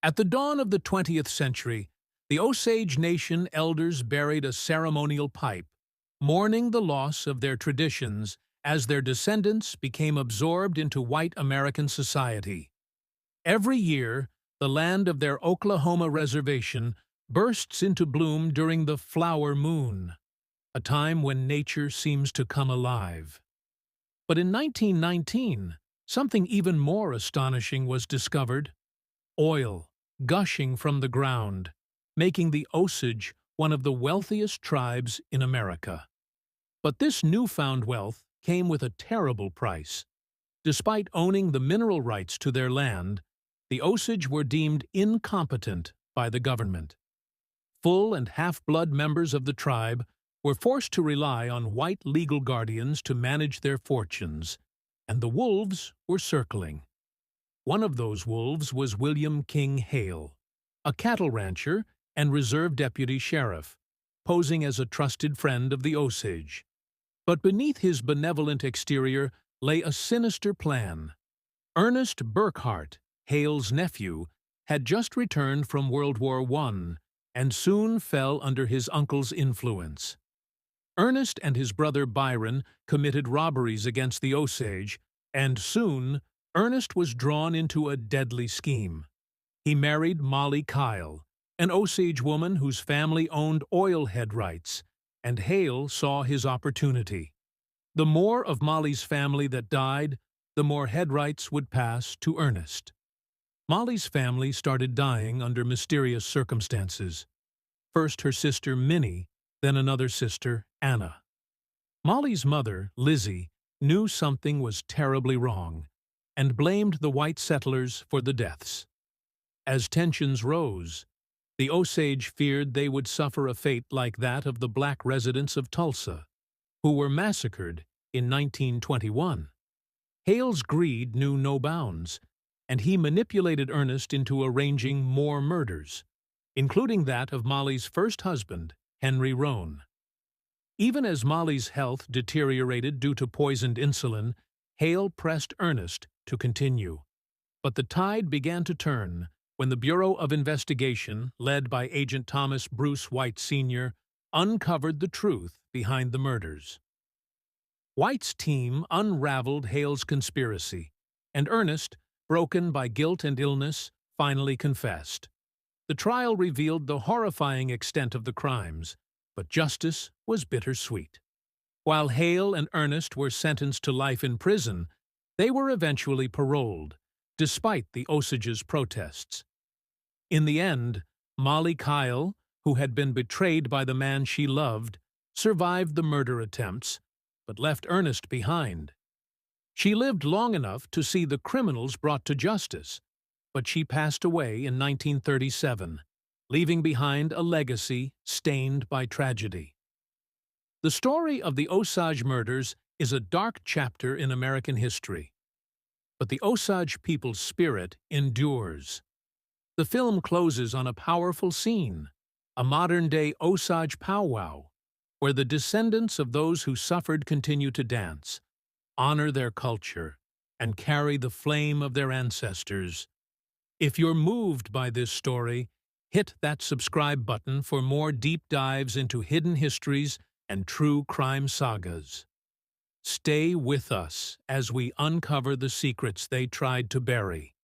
At the dawn of the 20th century, the Osage Nation elders buried a ceremonial pipe, mourning the loss of their traditions as their descendants became absorbed into white American society. Every year, the land of their Oklahoma reservation bursts into bloom during the flower moon, a time when nature seems to come alive. But in 1919, something even more astonishing was discovered: oil gushing from the ground, making the Osage one of the wealthiest tribes in America. But this newfound wealth came with a terrible price. Despite owning the mineral rights to their land, the Osage were deemed incompetent by the government. Full and half-blood members of the tribe were forced to rely on white legal guardians to manage their fortunes, and the wolves were circling. One of those wolves was William King Hale, a cattle rancher and reserve deputy sheriff, posing as a trusted friend of the Osage. But beneath his benevolent exterior lay a sinister plan. Ernest Burkhart, Hale's nephew, had just returned from World War I and soon fell under his uncle's influence. Ernest and his brother Byron committed robberies against the Osage, and soon Ernest was drawn into a deadly scheme. He married Molly Kyle, an Osage woman whose family owned oil head rights, and Hale saw his opportunity. The more of Molly's family that died, the more head rights would pass to Ernest. Molly's family started dying under mysterious circumstances. First her sister Minnie, then another sister, Anna. Molly's mother, Lizzie, knew something was terribly wrong and blamed the white settlers for the deaths. As tensions rose, the Osage feared they would suffer a fate like that of the black residents of Tulsa, who were massacred in 1921. Hale's greed knew no bounds, and he manipulated Ernest into arranging more murders, including that of Molly's first husband, Henry Roan. Even as Molly's health deteriorated due to poisoned insulin, Hale pressed Ernest to continue. But the tide began to turn when the Bureau of Investigation, led by Agent Thomas Bruce White Sr., uncovered the truth behind the murders. White's team unraveled Hale's conspiracy, and Ernest, broken by guilt and illness, finally confessed. The trial revealed the horrifying extent of the crimes, but justice was bittersweet. While Hale and Ernest were sentenced to life in prison, they were eventually paroled, despite the Osage's protests. In the end, Molly Kyle, who had been betrayed by the man she loved, survived the murder attempts, but left Ernest behind. She lived long enough to see the criminals brought to justice, but she passed away in 1937, leaving behind a legacy stained by tragedy. The story of the Osage murders is a dark chapter in American history, but the Osage people's spirit endures. The film closes on a powerful scene, a modern-day Osage powwow, where the descendants of those who suffered continue to dance, honor their culture, and carry the flame of their ancestors. If you're moved by this story, hit that subscribe button for more deep dives into hidden histories and true crime sagas. Stay with us as we uncover the secrets they tried to bury.